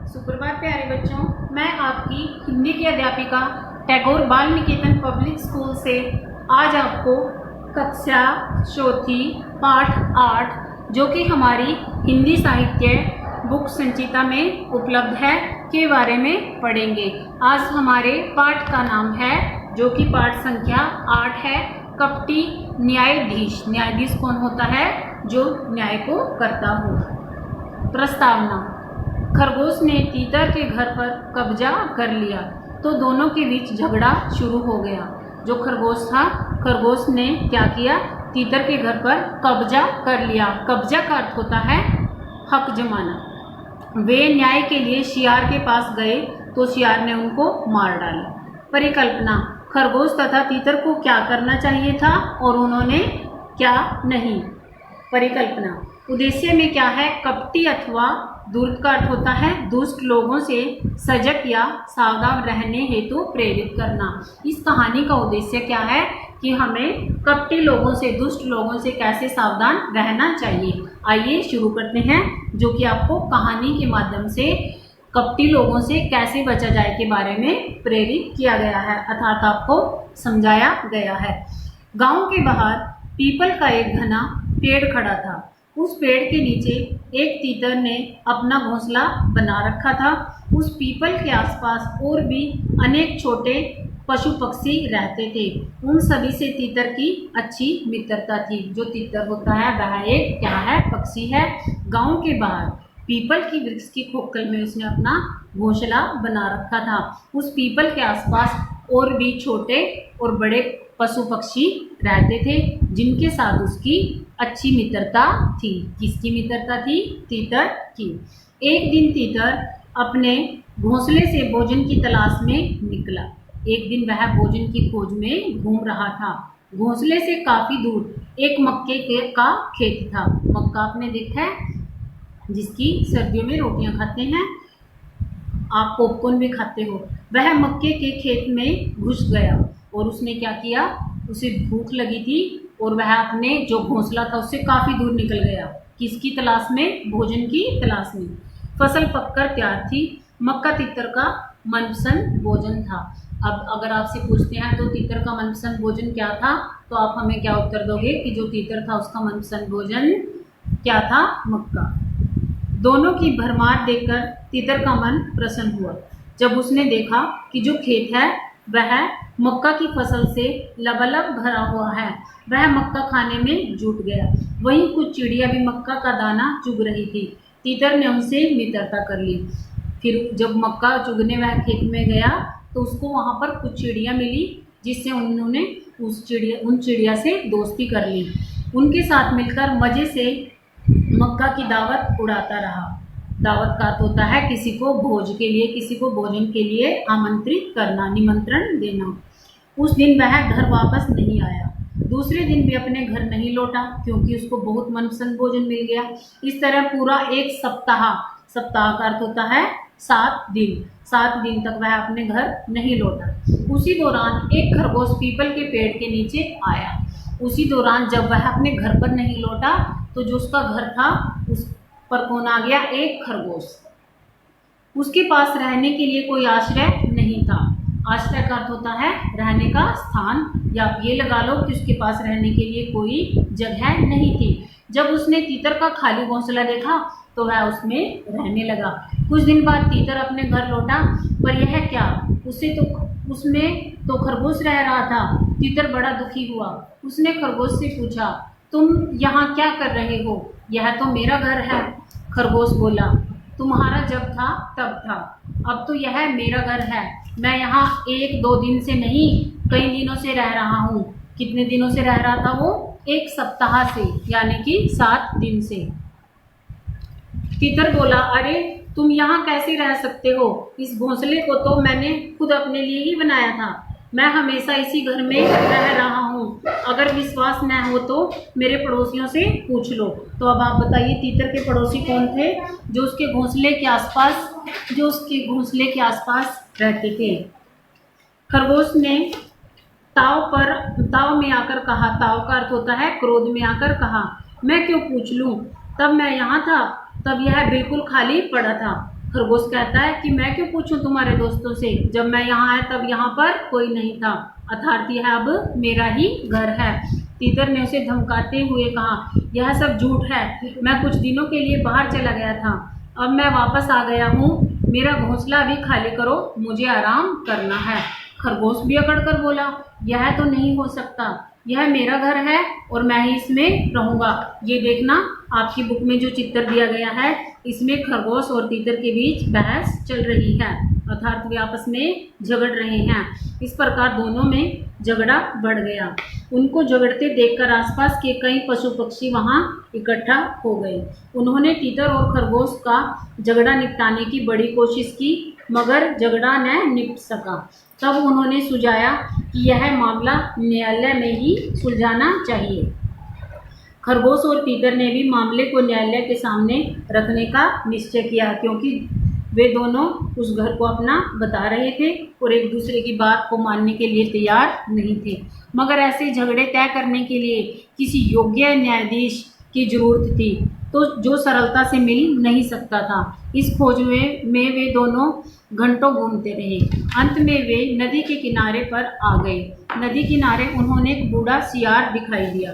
सुप्रभात प्यारे बच्चों, मैं आपकी हिंदी की अध्यापिका टैगोर बाल निकेतन पब्लिक स्कूल से आज आपको कक्षा चौथी पाठ 8 जो कि हमारी हिंदी साहित्य बुक संचिता में उपलब्ध है के बारे में पढ़ेंगे। आज हमारे पाठ का नाम है जो कि पाठ संख्या 8 है, कपटी न्यायाधीश। न्यायाधीश कौन होता है? जो न्याय को करता हो। प्रस्तावना। खरगोश ने तीतर के घर पर कब्जा कर लिया तो दोनों के बीच झगड़ा शुरू हो गया। जो खरगोश था, खरगोश ने क्या किया? तीतर के घर पर कब्जा कर लिया। कब्जा का अर्थ होता है हक जमाना। वे न्याय के लिए शियार के पास गए तो शियार ने उनको मार डाला। परिकल्पना। खरगोश तथा तीतर को क्या करना चाहिए था और उन्होंने क्या नहीं। परिकल्पना। उद्देश्य में क्या है? कपटी अथवा दुष्ट का अर्थ होता है दुष्ट लोगों से सजग या सावधान रहने हेतु प्रेरित करना। इस कहानी का उद्देश्य क्या है कि हमें कपटी लोगों से, दुष्ट लोगों से कैसे सावधान रहना चाहिए। आइए शुरू करते हैं, जो कि आपको कहानी के माध्यम से कपटी लोगों से कैसे बचा जाए के बारे में प्रेरित किया गया है, अर्थात आपको समझाया गया है। गांव के बाहर पीपल का एक घना पेड़ खड़ा था। उस पेड़ के नीचे एक तीतर ने अपना घोंसला बना रखा था। उस पीपल के आसपास और भी अनेक छोटे पशु पक्षी रहते थे। उन सभी से तीतर की अच्छी मित्रता थी। जो तीतर होता है वह एक क्या है? पक्षी है। गांव के बाहर पीपल की वृक्ष की खोखल में उसने अपना घोंसला बना रखा था। उस पीपल के आसपास और भी छोटे और बड़े पशु पक्षी रहते थे जिनके साथ उसकी अच्छी मित्रता थी। किसकी मित्रता थी? तीतर की। एक दिन तीतर अपने घोंसले से भोजन की तलाश में निकला। एक दिन वह भोजन की खोज में घूम रहा था। घोंसले से काफी दूर एक मक्के का खेत था। मक्का आपने देखा है, जिसकी सर्दियों में रोटियां खाते हैं, आप पॉपकॉर्न भी खाते हो। वह मक्के के खेत में घुस गया और उसने क्या किया? उसे भूख लगी थी और वह अपने जो घोंसला था उससे काफ़ी दूर निकल गया। किसकी तलाश में? भोजन की तलाश में। फसल पककर तैयार थी। मक्का तीतर का मनपसंद भोजन था। अब अगर आपसे पूछते हैं तो तीतर का मनपसंद भोजन क्या था, तो आप हमें क्या उत्तर दोगे कि जो तीतर था उसका मनपसंद भोजन क्या था? मक्का। दोनों की भरमार देखकर तीतर का मन प्रसन्न हुआ। जब उसने देखा कि जो खेत है वह मक्का की फसल से लबालब भरा हुआ है, वह मक्का खाने में जुट गया। वहीं कुछ चिड़िया भी मक्का का दाना चुग रही थी। तीतर ने उनसे मित्रता कर ली। फिर जब मक्का चुगने वह खेत में गया तो उसको वहाँ पर कुछ चिड़िया मिली, जिससे उन्होंने उन चिड़िया से दोस्ती कर ली। उनके साथ मिलकर मज़े से मक्का की दावत उड़ाता रहा। दावत का अर्थ होता है किसी को भोज के लिए, किसी को भोजन के लिए आमंत्रित करना, निमंत्रण देना। उस दिन वह घर वापस नहीं आया। दूसरे दिन भी अपने घर नहीं लौटा क्योंकि उसको बहुत मनपसंद भोजन मिल गया। इस तरह पूरा एक सप्ताह, सप्ताह का अर्थ होता है 7 दिन, 7 दिन तक वह अपने घर नहीं लौटा। उसी दौरान एक खरगोश पीपल के पेड़ के नीचे आया। उसी दौरान जब वह अपने घर पर नहीं लौटा तो जो उसका घर था उस पर कौन आ गया? एक खरगोश। उसके पास रहने के लिए कोई आश्रय नहीं था। आश्रय का अर्थ होता है रहने का स्थान, या आप ये लगा लो कि उसके पास रहने के लिए कोई जगह नहीं थी। जब उसने तीतर का खाली घोंसला देखा तो वह उसमें रहने लगा। कुछ दिन बाद तीतर अपने घर लौटा, पर यह क्या? उसमें तो खरगोश रह रहा था। तीतर बड़ा दुखी हुआ। उसने खरगोश से पूछा, तुम यहाँ क्या कर रहे हो? यह तो मेरा घर है। खरगोश बोला, तुम्हारा जब था तब था, अब तो यह मेरा घर है। मैं यहाँ 1-2 दिन से नहीं, कई दिनों से रह रहा हूँ। कितने दिनों से रह रहा था वो? 1 सप्ताह से, यानी कि 7 दिन से। तीतर बोला, अरे तुम यहाँ कैसे रह सकते हो? इस घोंसले को तो मैंने खुद अपने लिए ही बनाया था। मैं हमेशा इसी घर में रह रहा हूँ। अगर विश्वास न हो तो मेरे पड़ोसियों से पूछ लो। तो अब आप बताइए तीतर के पड़ोसी कौन थे जो उसके घोंसले के आसपास रहते थे। खरगोश ने ताव में आकर कहा। ताव का अर्थ होता है क्रोध में आकर कहा, मैं क्यों पूछ लूँ? तब मैं यहाँ था, तब यह बिल्कुल खाली पड़ा था। खरगोश कहता है कि मैं क्यों पूछूं तुम्हारे दोस्तों से, जब मैं यहाँ आया तब यहाँ पर कोई नहीं था, अर्थात यह अब मेरा ही घर है। तीतर ने उसे धमकाते हुए कहा, यह सब झूठ है, मैं कुछ दिनों के लिए बाहर चला गया था, अब मैं वापस आ गया हूँ, मेरा घोंसला भी खाली करो, मुझे आराम करना है। खरगोश भी अकड़ कर बोला, यह तो नहीं हो सकता, यह मेरा घर है और मैं ही इसमें रहूंगा। ये देखना, आपकी बुक में जो चित्र दिया गया है इसमें खरगोश और तीतर के बीच बहस चल रही है, अर्थात वे आपस में झगड़ रहे हैं। इस प्रकार दोनों में झगड़ा बढ़ गया। उनको झगड़ते देखकर आसपास के कई पशु पक्षी वहां इकट्ठा हो गए। उन्होंने तीतर और खरगोश का झगड़ा निपटाने की बड़ी कोशिश की, मगर झगड़ा न निपट सका। तब उन्होंने सुझाया कि यह मामला न्यायालय में ही सुलझाना चाहिए। खरगोश और तीतर ने भी मामले को न्यायालय के सामने रखने का निश्चय किया, क्योंकि वे दोनों उस घर को अपना बता रहे थे और एक दूसरे की बात को मानने के लिए तैयार नहीं थे। मगर ऐसे झगड़े तय करने के लिए किसी योग्य न्यायाधीश की जरूरत थी, तो जो सरलता से मिल नहीं सकता था। इस खोज में वे दोनों घंटों घूमते रहे। अंत में वे नदी के किनारे पर आ गए। नदी किनारे उन्होंने एक बूढ़ा सियार दिखाई दिया।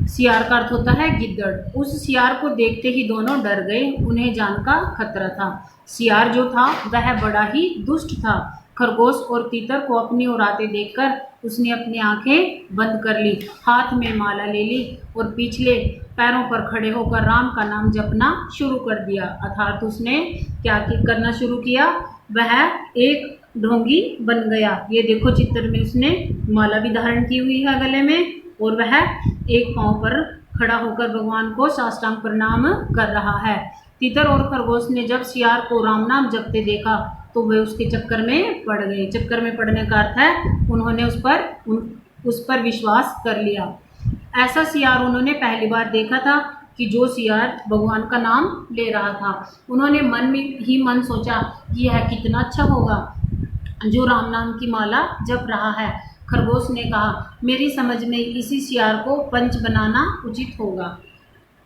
सियार का अर्थ होता है गिद्दड़। उस सियार को देखते ही दोनों डर गए, उन्हें जान का खतरा था। सियार जो था वह बड़ा ही दुष्ट था। खरगोश और तीतर को अपनी ओर आते देखकर उसने अपनी आंखें बंद कर ली, हाथ में माला ले ली और पिछले पैरों पर खड़े होकर राम का नाम जपना शुरू कर दिया। अर्थात उसने क्या करना शुरू किया, वह एक ढोंगी बन गया। ये देखो चित्र में उसने माला भी धारण की हुई है गले में और वह एक पांव पर खड़ा होकर भगवान को साष्टांग प्रणाम कर रहा है। तीतर और खरगोश ने जब सियार को राम नाम जपते देखा तो वे उसके चक्कर में पड़ गए। चक्कर में पड़ने का अर्थ है उन्होंने उस पर विश्वास कर लिया। ऐसा सियार उन्होंने पहली बार देखा था कि जो सियार भगवान का नाम ले रहा था। उन्होंने मन में ही मन सोचा कि यह कितना अच्छा होगा जो राम नाम की माला जप रहा है। खरगोश ने कहा, मेरी समझ में इसी सियार को पंच बनाना उचित होगा।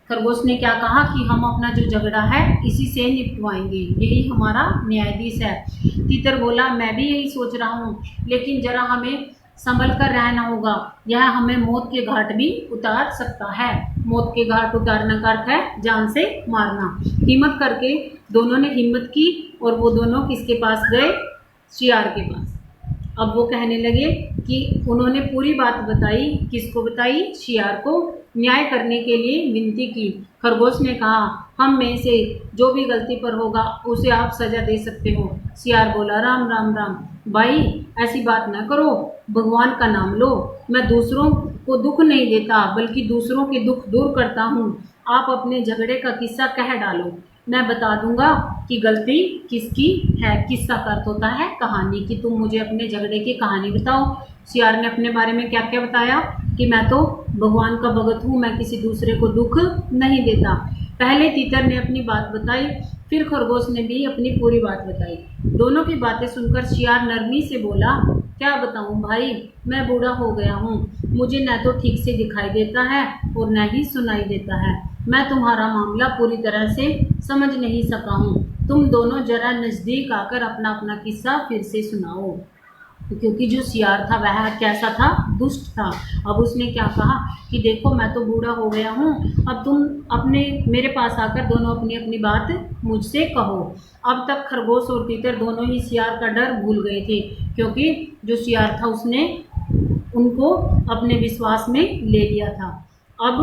खरगोश ने क्या कहा कि हम अपना जो झगड़ा है इसी से निपटवाएंगे, यही हमारा न्यायाधीश है। तीतर बोला, मैं भी यही सोच रहा हूँ, लेकिन जरा हमें संभल कर रहना होगा, यह हमें मौत के घाट भी उतार सकता है। मौत के घाट उतारने का अर्थ है जान से मारना। हिम्मत करके दोनों ने हिम्मत की और वो दोनों किसके पास गए, सियार के पास। अब वो कहने लगे कि उन्होंने पूरी बात बताई। किसको बताई, सियार को न्याय करने के लिए विनती की। खरगोश ने कहा, हम में से जो भी गलती पर होगा उसे आप सजा दे सकते हो। सियार बोला, राम राम राम भाई, ऐसी बात न करो, भगवान का नाम लो। मैं दूसरों को दुख नहीं देता बल्कि दूसरों के दुख दूर करता हूँ। आप अपने झगड़े का किस्सा कह डालो, मैं बता दूंगा कि गलती किसकी है। किस्सा का अर्थ होता है कहानी, कि तुम मुझे अपने झगड़े की कहानी बताओ। सियार ने अपने बारे में क्या क्या बताया कि मैं तो भगवान का भगत हूँ, मैं किसी दूसरे को दुख नहीं देता। पहले तीतर ने अपनी बात बताई, फिर खरगोश ने भी अपनी पूरी बात बताई। दोनों की बातें सुनकर सियार नरमी से बोला, क्या बताऊं भाई, मैं बूढ़ा हो गया हूँ, मुझे न तो ठीक से दिखाई देता है और न ही सुनाई देता है। मैं तुम्हारा मामला पूरी तरह से समझ नहीं सका हूँ। तुम दोनों जरा नज़दीक आकर अपना अपना किस्सा फिर से सुनाओ। क्योंकि जो सियार था वह कैसा था, दुष्ट था। अब उसने क्या कहा कि देखो मैं तो बूढ़ा हो गया हूँ, अब तुम अपने मेरे पास आकर दोनों अपनी अपनी बात मुझसे कहो। अब तक खरगोश और तीतर दोनों ही सियार का डर भूल गए थे, क्योंकि जो सियार था उसने उनको अपने विश्वास में ले लिया था। अब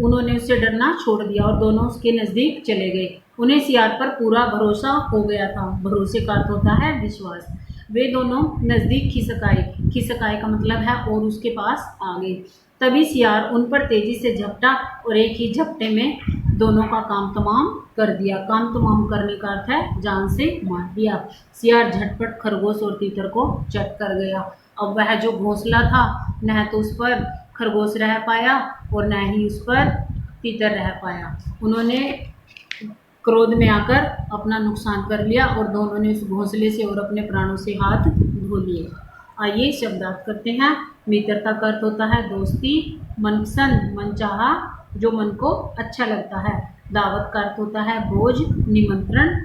उन्होंने उससे डरना छोड़ दिया और दोनों उसके नज़दीक चले गए। उन्हें सियार पर पूरा भरोसा हो गया था। भरोसे का अर्थ होता है विश्वास। वे दोनों नज़दीक खिसकाए का मतलब है और उसके पास आ गए। तभी सियार उन पर तेजी से झपटा और एक ही झपटे में दोनों का काम तमाम कर दिया। काम तमाम करने का अर्थ है जान से मार दिया। सियार झटपट खरगोश और तीतर को चट कर गया। अब वह जो घोंसला था न तो उस पर खरगोश रह पाया और न ही उस पर तीतर रह पाया। उन्होंने क्रोध में आकर अपना नुकसान कर लिया और दोनों ने उस घोंसले से और अपने प्राणों से हाथ धो लिए। आइए शब्दार्थ करते हैं। मित्रता का अर्थ होता है दोस्ती, मनपसंद, मनचाहा, जो मन को अच्छा लगता है। दावत का अर्थ होता है भोज, निमंत्रण।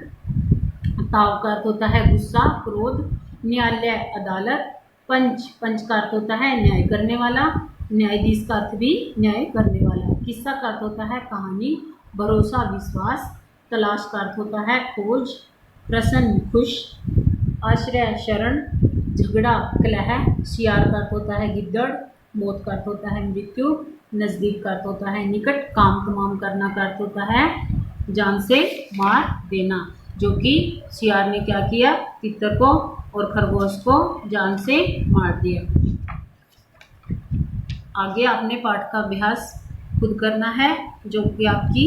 ताव का अर्थ होता है गुस्सा, क्रोध। न्यायालय अदालत। पंच, पंच का अर्थ होता है न्याय करने वाला। न्यायाधीश का अर्थ भी न्याय करने वाला। किस्सा का अर्थ होता है कहानी। भरोसा विश्वास। तलाश का अर्थ होता है खोज। प्रसन्न खुश। आश्रय शरण। झगड़ा कलह। शियार का अर्थ होता है गिद्दड़। मौत का अर्थ होता है मृत्यु। नज़दीक का अर्थ होता है निकट। काम तमाम करना का अर्थ होता है जान से मार देना, जो कि शियार ने क्या किया, तितर को और खरगोश को जान से मार दिया। आगे आपने पाठ का अभ्यास खुद करना है, जो कि आपकी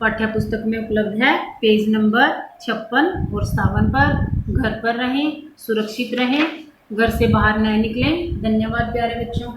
पाठ्य पुस्तक में उपलब्ध है, पेज नंबर 56 और 57 पर। घर पर रहें, सुरक्षित रहें, घर से बाहर न निकलें। धन्यवाद प्यारे बच्चों।